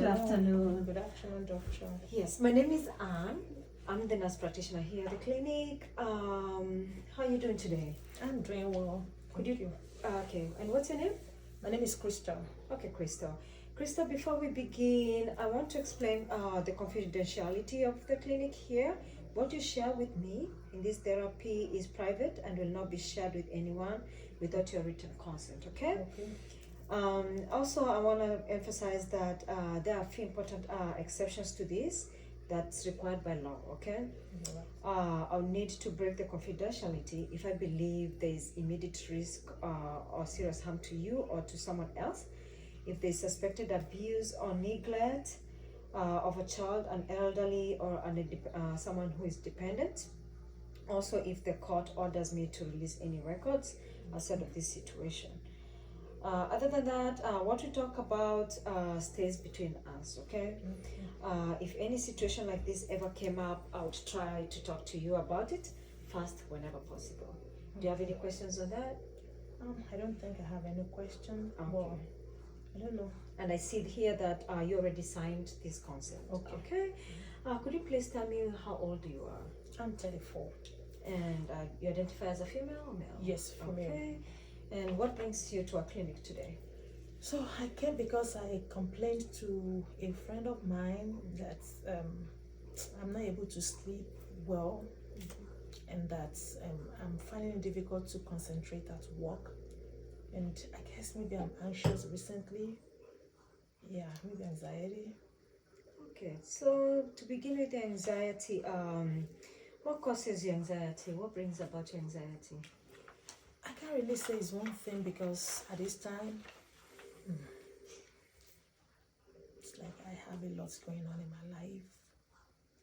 Good afternoon. Good afternoon, doctor. Yes, my name is Anne. I'm the nurse practitioner here at the clinic. How are you doing today? I'm doing well. Could Thank you? Okay, and what's your name? My name is Crystal. Okay, Crystal. Crystal, before we begin, I want to explain the confidentiality of the clinic here. What you share with me in this therapy is private and will not be shared with anyone without your written consent, okay? Okay. Also, I want to emphasize that there are a few important exceptions to this that's required by law, okay? I'll need to break the confidentiality if I believe there is immediate risk or serious harm to you or to someone else, if there is suspected abuse or neglect of a child, an elderly, or someone who is dependent. Also, if the court orders me to release any records outside of this situation. Other than that, what we talk about stays between us, okay? If any situation like this ever came up, I would try to talk to you about it first whenever possible. Do you have any questions on that? I don't think I have any question. Okay. Well, I don't know. And I see here that you already signed this consent. Okay. Could you please tell me how old you are? I'm 34. And you identify as a female or male? Yes, female. Okay. And what brings you to our clinic today? So I came because I complained to a friend of mine that I'm not able to sleep well, and that I'm finding it difficult to concentrate at work, and I guess maybe I'm anxious recently. Yeah, maybe anxiety. Okay, so to begin with the anxiety, what causes your anxiety? What brings about your anxiety? I can't really say it's one thing because at this time, it's like I have a lot going on in my life.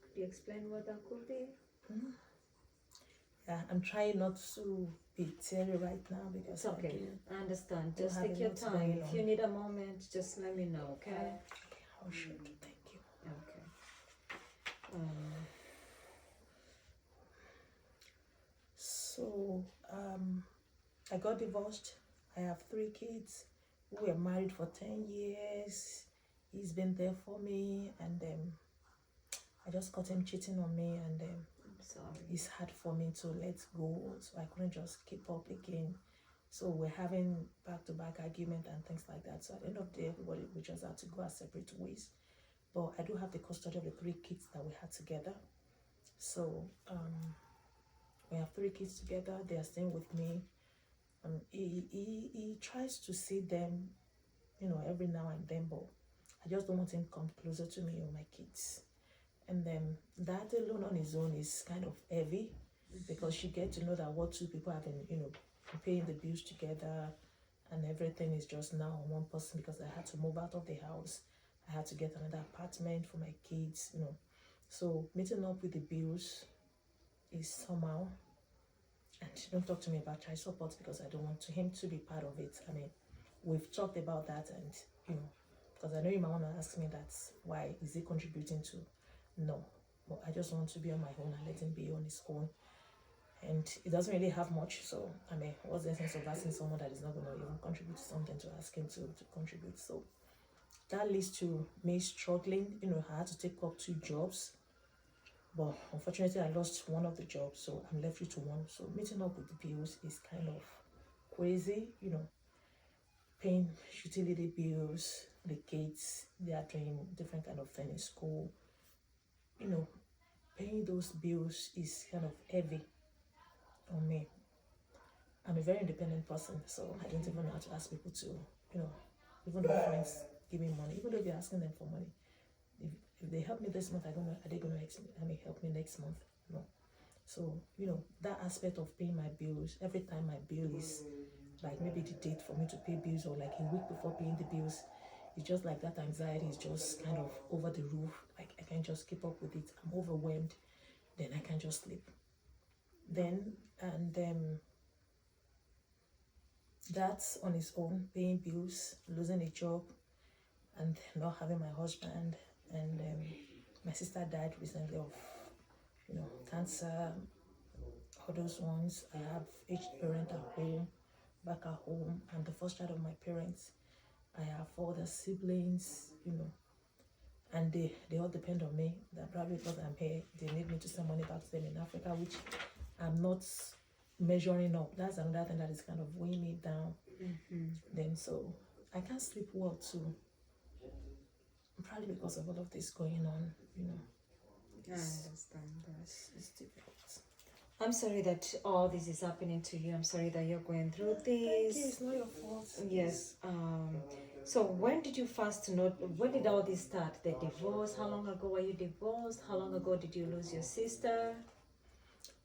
Could you explain what that could be? Yeah, I'm trying not to be teary right now because It's okay. I understand. Just have take a your lot time. going If on. you need a moment, just let me know, okay? Oh, sure. Thank you. Okay. So, I got divorced. I have 3 kids. We were married for 10 years. He's been there for me, and I just caught him cheating on me, and I'm sorry. it's hard for me to let go, so I couldn't just keep up again. So we're having back-to-back argument and things like that. So at the end of the day, everybody, we just had to go our separate ways. But I do have the custody of the 3 kids that we had together. So we have 3 kids together. They are staying with me. He tries to see them, every now and then, but I just don't want him to come closer to me or my kids. And then that alone on his own is kind of heavy, because you get to know that what 2 people have been, paying the bills together, and everything is just now on one person, because I had to move out of the house. I had to get another apartment for my kids, So meeting up with the bills is somehow, and don't talk to me about child support because I don't want him to be part of it. I mean, we've talked about that, and because I know you might want to ask me that, why is he contributing to? No, but I just want to be on my own and let him be on his own. And he doesn't really have much, so I mean, what's the sense of asking someone that is not going to even contribute to something to ask him to contribute? So that leads to me struggling. I had to take up 2 jobs, but unfortunately I lost one of the jobs, so I'm left with 1. So meeting up with the bills is kind of crazy, paying utility bills, the kids, they are doing different kind of thing in school. Paying those bills is kind of heavy on me. I'm a very independent person, so I don't even know how to ask people to, even though friends give me money, even though you're asking them for money, if they help me this month, I don't know, are they going to help me next month? No. So, that aspect of paying my bills, every time my bill is like maybe the date for me to pay bills, or like a week before paying the bills, it's just like that anxiety is just kind of over the roof. Like I can't just keep up with it. I'm overwhelmed. Then I can't just sleep. That's on its own, paying bills, losing a job, and not having my husband. And my sister died recently of, cancer, all those ones. I have aged parent at home, back at home. I'm the first child of my parents. I have 4 other siblings, and they all depend on me. That probably because I'm here, they need me to send money back to them in Africa, which I'm not measuring up. That's another thing that is kind of weighing me down. Then so I can't sleep well too. Probably because of all of this going on, I understand that. it's difficult. I'm sorry that all this is happening to you. I'm sorry that you're going through Thank you. this. It's not your fault. Yes. So when did you first know? When did all this start? The divorce? How long ago were you divorced? How long ago did you lose your sister?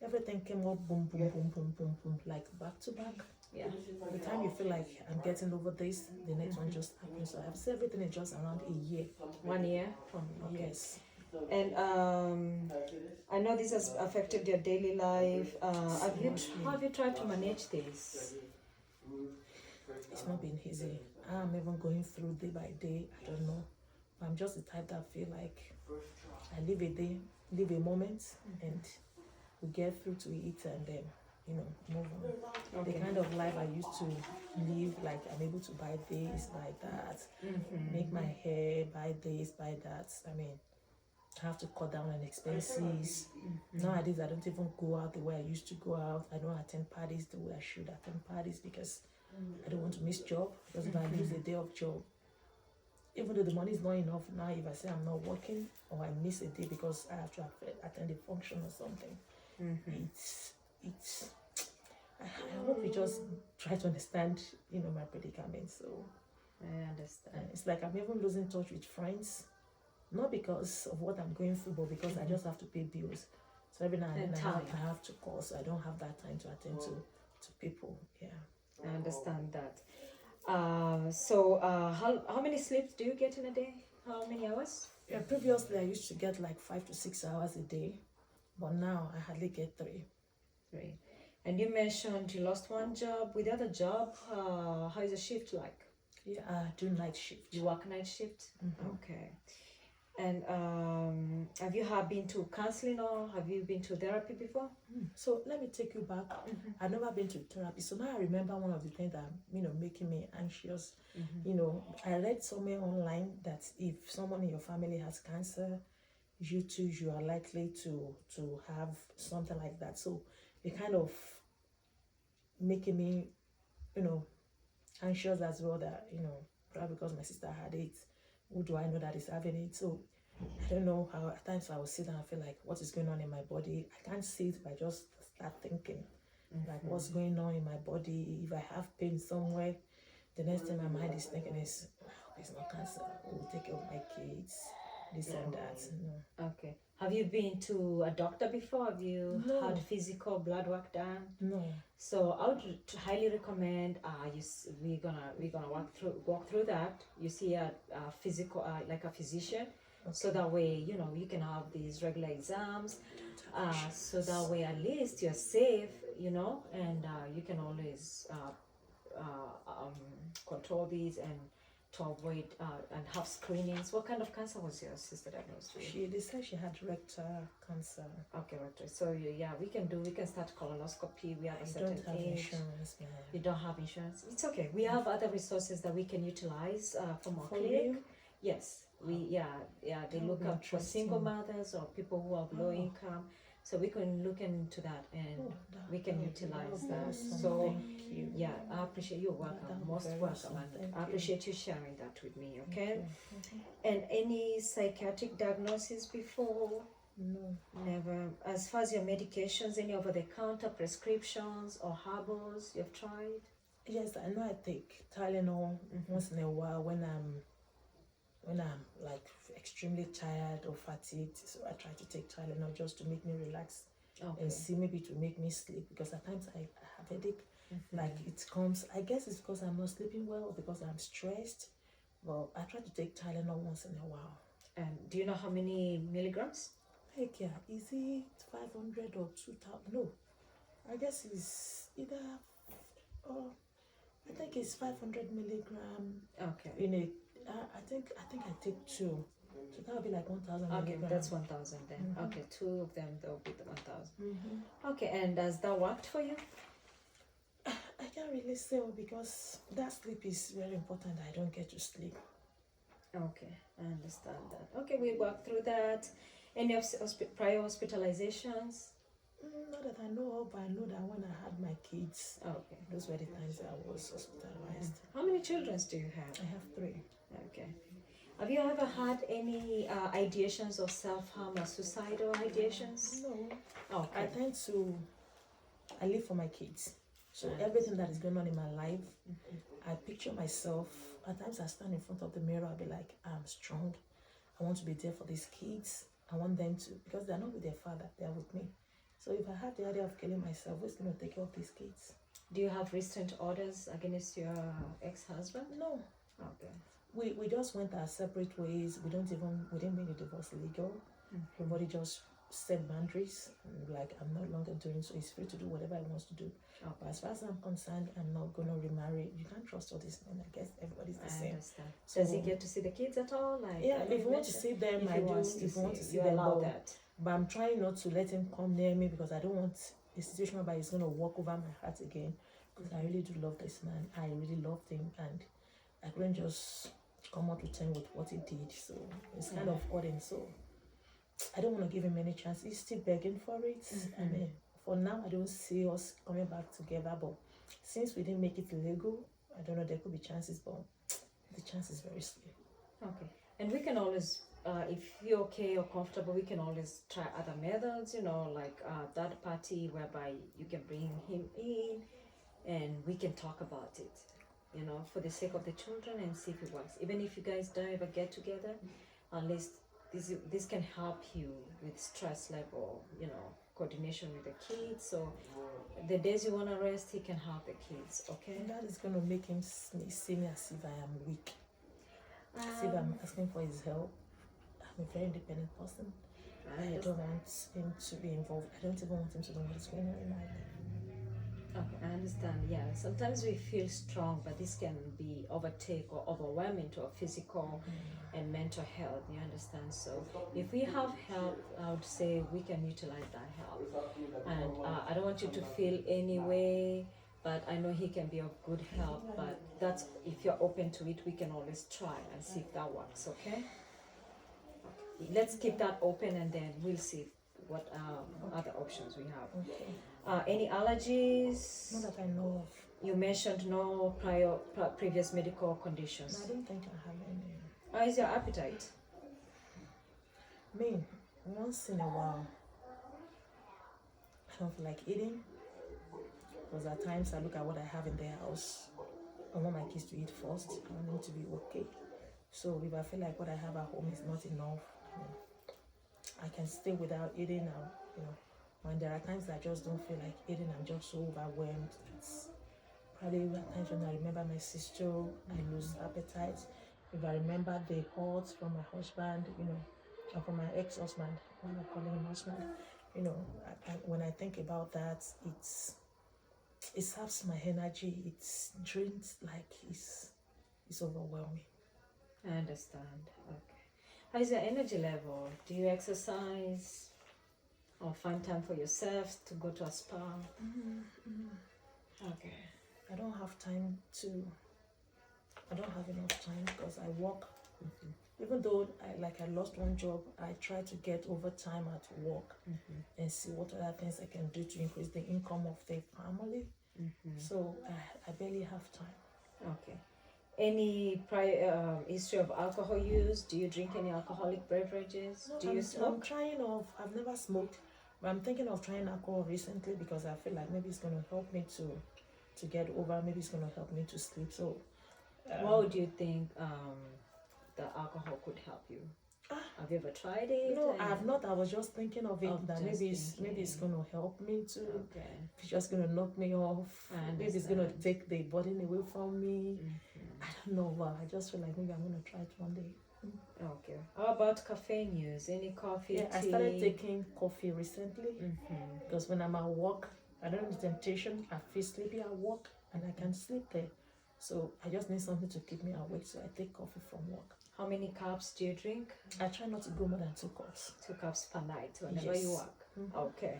Everything came up boom, boom, boom, boom, boom, boom, like back to back. Yeah. By the time you feel like I'm getting over this, the next one just happens. So I've said everything is just around a year. 1 year from Yes. And I know this has affected your daily life. Have you tried to manage this? It's not been easy. I'm even going through day by day. I don't know. I'm just the type that feel like I live a day, live a moment, and we get through to it and then, move on. Okay. The kind of life I used to live, like I'm able to buy this, buy that, make my hair, buy this, buy that. I mean, I have to cut down on expenses. Nowadays, I don't even go out the way I used to go out. I don't attend parties the way I should attend parties because I don't want to miss job. Because if I lose a day of job, even though the money is not enough now, if I say I'm not working or I miss a day because I have to attend a function or something, it's. I hope you just try to understand, my predicament. So I understand. it's like I'm even losing touch with friends. Not because of what I'm going through, but because I just have to pay bills. So every now and then I have to call, so I don't have that time to attend to people. Yeah. I understand that. How many sleeps do you get in a day? How many hours? Yeah, previously I used to get like 5 to 6 hours a day, but now I hardly get 3. 3. And you mentioned you lost one job. With the other job, how is the shift like? Yeah, I do night shift. You work night shift? Okay. And have you been to counseling or have you been to therapy before? So let me take you back. I've never been to therapy. So now I remember one of the things that making me anxious. I read somewhere online that if someone in your family has cancer, you are likely to have something like that. So it kind of making me, anxious as well that, probably because my sister had it. Who do I know that is having it? So I don't know how at times I will sit down and feel like what is going on in my body. I can't see it, but I just start thinking like what's going on in my body. If I have pain somewhere, the next thing my mind is thinking is, it's not cancer. We'll take care of my kids, this and that. Okay. Have you been to a doctor before? Have you had physical blood work done? No. So I would highly recommend we're gonna walk through that. You see a physical like a physician, so that way you can have these regular exams. So that way at least you're safe, and you can always control these and to avoid and have screenings. What kind of cancer was your sister diagnosed with? They said she had rectal cancer. Okay, rectal. So we can start colonoscopy. We have a certain don't have age. insurance, man. You don't have insurance. It's okay. We have other resources that we can utilize from our For clinic. you? Yes, they look be up for single interesting. mothers or people who have low income. So we can look into that and we can utilize that. So thank you. yeah, I appreciate you. Welcome, most welcome, and I appreciate you sharing that with me. Okay. And any psychiatric diagnosis before? No. Never. As far as your medications, any over-the-counter prescriptions or herbals you've tried? Yes, I know I take Tylenol once in a while when I'm like extremely tired or fatigued. So I try to take Tylenol just to make me relax and see maybe to make me sleep, because at times I have headache. Like it comes, I guess it's because I'm not sleeping well or because I'm stressed. Well, I try to take Tylenol once in a while. And do you know how many milligrams? Like, yeah, is it 500 or 2,000? No, I guess it's either, I think it's 500 milligram. Okay. In a, I think I take 2, so that would be like 1,000 Okay, milligram. that's 1,000 then. Okay, 2 of them, they'll be the 1,000. Okay, and has that worked for you? I can't really say because that sleep is very important. I don't get to sleep. Okay, I understand that. Okay, we work through that. Any prior hospitalizations? Not that I know of, but I know that when I had my kids, Okay. those were the times I was hospitalized. How many children do you have? I have 3. Okay. Have you ever had any ideations of self-harm or suicidal ideations? No. Okay. I live for my kids. So everything that is going on in my life, I picture myself. At times I stand in front of the mirror, I'll be like, I'm strong. I want to be there for these kids. I want them to, because they're not with their father, they're with me. So if I had the idea of killing myself, who's going to take care of these kids? Do you have restraint orders against your ex-husband? No. Okay. We just went our separate ways. We didn't make the divorce legal. Everybody just set boundaries. Like, I'm no longer doing so. He's free to do whatever he wants to do. Okay. But as far as I'm concerned, I'm not going to remarry. You can't trust all these men. I guess everybody's the I same. understand. So, does he get to see the kids at all? Like, yeah, if you want to see them, I do. If you want to see you them, allow that. But I'm trying not to let him come near me because I don't want a situation whereby he's going to walk over my heart again. Because I really do love this man. I really loved him, and I couldn't just come up to terms with what he did. So it's kind of odd, and so I don't want to give him any chance. He's still begging for it. I mean, for now, I don't see us coming back together. But since we didn't make it legal, I don't know, there could be chances, but the chance is very slim. Okay. And we can always, if you're okay or comfortable, we can always try other methods, like third party whereby you can bring him in and we can talk about it, for the sake of the children and see if it works. Even if you guys don't ever get together, at least this can help you with stress level, coordination with the kids. So the days you want to rest, he can help the kids, okay? And that is going to make him see me as if I am weak. As if I'm asking for his help. I'm a very independent person. I don't want him to be involved. I don't even want him to know what's going on in my life. Okay, I understand. Yeah, sometimes we feel strong, but this can be overtake or overwhelming to our physical and mental health. You understand? So if we have help, I would say we can utilize that help. And I don't want you to feel any way, but I know he can be of good help. But that's, if you're open to it, we can always try and see if that works. Okay? Let's keep that open, and then we'll see what other options we have. Okay. Any allergies? Not that I know of. You mentioned no previous medical conditions. No, I don't think I have any. How is your appetite? Me, once in a while, I don't feel like eating. Because at times I look at what I have in the house. I want my kids to eat first. I want them to be okay. So if I feel like what I have at home is not enough, I can stay without eating. When there are times that I just don't feel like eating, I'm just so overwhelmed. It's probably at times when I remember my sister, I lose appetite. If I remember the hurt from my husband, or from my ex-husband, when I call him husband, when I think about that, it saps my energy. It drains, like it's overwhelming. I understand. Okay. How is your energy level? Do you exercise or find time for yourself to go to a spa? Okay. I don't have enough time because I work. Even though I lost one job, I try to get overtime at work and see what other things I can do to increase the income of the family. So I barely have time. Okay. Any prior history of alcohol use? Do you drink any alcoholic beverages? No, Do you smoke? I'm trying off. I've never smoked, but I'm thinking of trying alcohol recently because I feel like maybe it's going to help me to get over. Maybe it's going to help me to sleep. So, what would you think the alcohol could help you? Have you ever tried it? No, I have not. I was just thinking of it, that maybe it's going to help me to. Okay. It's just going to knock me off. Maybe it's going to take the burden away from me. I don't know, but I just feel like maybe I'm going to try it one day. Okay. How about caffeine use? Any coffee, Yeah, tea? I started taking coffee recently because when I'm at work, I don't have the temptation. I feel sleepy at work and I can sleep there. So I just need something to keep me awake. So I take coffee from work. How many cups do you drink? I try not to go more than 2 cups. 2 cups per night whenever Yes. you work. Okay.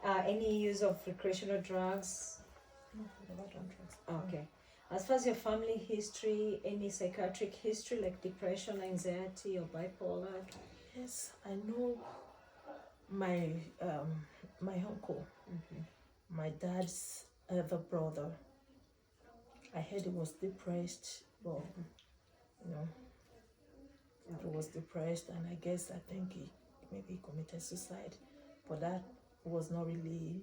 Any use of recreational drugs? No, I never done drugs. Okay. As far as your family history, any psychiatric history like depression, anxiety, or bipolar? Yes, I know my my uncle, my dad's other brother. I heard he was depressed, but you know, he was depressed, and I think he maybe committed suicide, but that was not really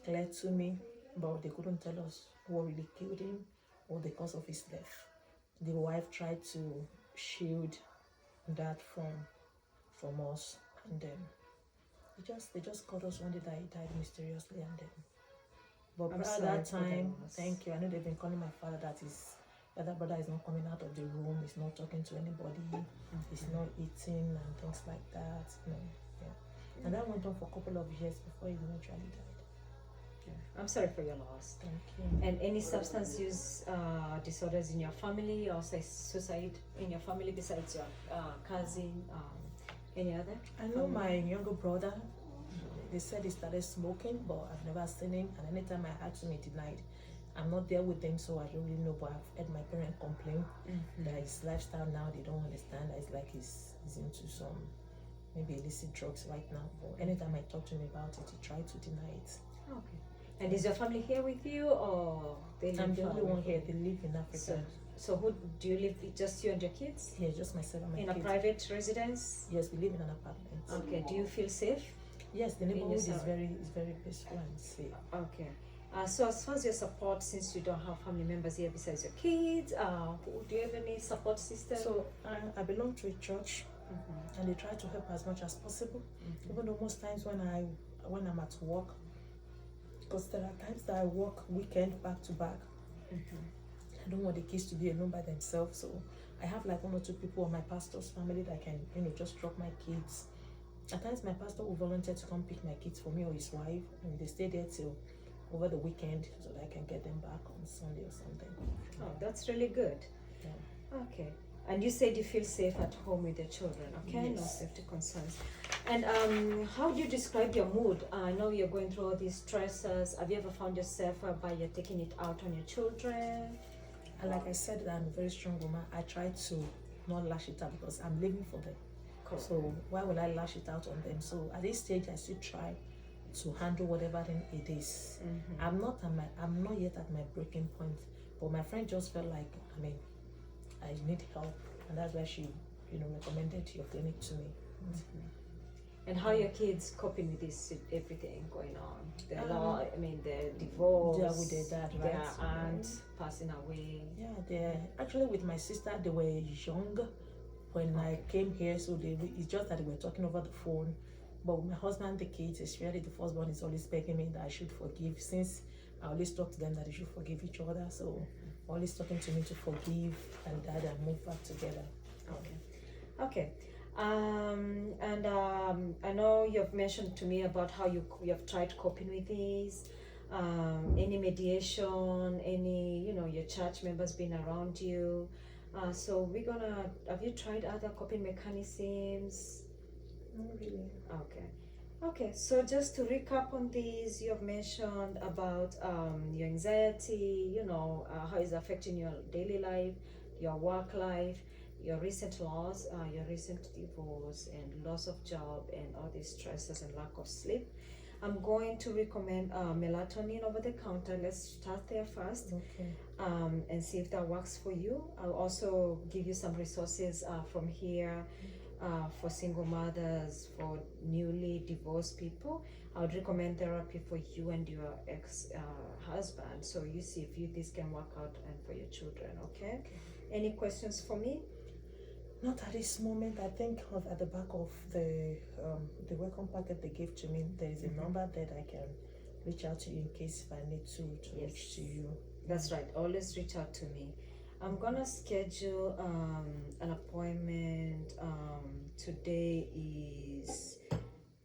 clear to me. But they couldn't tell us what really killed him or the cause of his death. The wife tried to shield that from us, and then they just called us one day that he died mysteriously, and then. But I'm prior sorry that for the time, loss. thank you. I know they've been calling my father that his other brother is not coming out of the room, he's not talking to anybody, he's not eating and things like that. You know, yeah. And that went on for a couple of years before he eventually died. I'm sorry for your loss. Thank you. And any substance use disorders in your family, or say suicide in your family besides your cousin? Any other? I know family? my younger brother, they said he started smoking, but I've never seen him. And anytime I asked him, he denied. I'm not there with him, so I don't really know. But I've heard my parents complain that his lifestyle now, they don't understand that it's like he's into some maybe illicit drugs right now. But anytime I talk to him about it, he tried to deny it. Okay. And is your family here with you, or they live I'm the far only away one from here. you? They live in Africa. So who do you live with? Just you and your kids? Yeah, just myself and my In kids. a private residence? Yes, we live in an apartment. Okay. Do you feel safe? Yes, the neighborhood is yourself? very peaceful and safe. Okay. So as far as your support, since you don't have family members here besides your kids, do you have any support system? So I belong to a church, and they try to help as much as possible. Even though most times when I'm at work, because there are times that I work weekend back to back. I don't want the kids to be alone by themselves, so I have like 1 or 2 people on my pastor's family that can just drop my kids. At times my pastor will volunteer to come pick my kids for me or his wife, and they stay there till over the weekend so that I can get them back on Sunday or something. Oh, that's really good. Yeah. Okay. And you said you feel safe at home with your children, okay? Yes. No safety concerns. And how do you describe your mood? I know you're going through all these stresses. Have you ever found yourself whereby you're taking it out on your children? And like I said, I'm a very strong woman. I try to not lash it out because I'm living for them. Correct. So why would I lash it out on them? So at this stage, I still try to handle whatever it is. I'm not yet at my breaking point. But my friend just felt like, I need help, and that's why she, recommended your clinic to me. And how are your kids coping with this, everything going on? The divorce. Yeah, with their dad, right? Their aunt passing away. Yeah, they're actually with my sister. They were young when I came here, so it's just that they were talking over the phone. But with my husband, the kids, especially the firstborn, is always begging me that I should forgive, since I always talk to them that they should forgive each other. So always talking to me to forgive and that and move back together. Okay. I know you've mentioned to me about how you have tried coping with this. Any mediation, any your church members being around you. So have you tried other coping mechanisms? Not really. Okay, so just to recap on these, you have mentioned about your anxiety, how it's affecting your daily life, your work life, your recent loss, your recent divorce, and loss of job, and all these stresses and lack of sleep. I'm going to recommend melatonin over the counter. Let's start there first. Okay. And see if that works for you. I'll also give you some resources from here. For single mothers, for newly divorced people. I would recommend therapy for you and your ex-husband. So you see if this can work out and for your children, okay? Any questions for me? Not at this moment. I think at the back of the welcome packet they gave to me, there is a number that I can reach out to you in case if I need to reach to you. That's right. Always reach out to me. I'm gonna schedule an appointment. Today is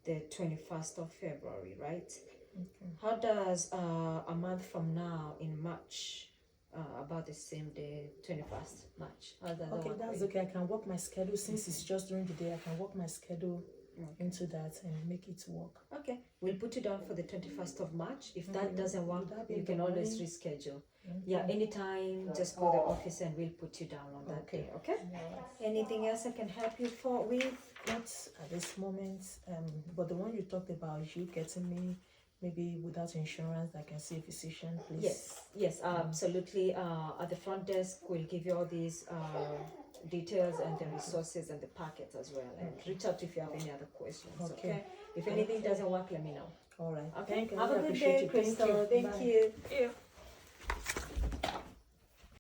the 21st of February, right? Okay. How does a month from now in March, about the same day, 21st March? How does that Okay, work that's for you? okay. I can work my schedule since it's just during the day. I can work my schedule into that and make it work. Okay, we'll put you down for the 21st of March. If that Mhm. doesn't work, Would that be you in can the always morning? reschedule. Okay. Yeah, anytime, just call the office and we'll put you down on that Okay. day, okay? Alright. Anything else I can help you with? Not at this moment, but the one you talked about, you getting me maybe without insurance, I can see a physician, please. Yes, absolutely. At the front desk, we'll give you all these details and the resources and the packets as well. And reach out if you have any other questions, okay? If anything doesn't work, let me know. All right. Okay, Thank you. have I a good appreciate day, you. Crystal. Thank you. Thank Bye. you.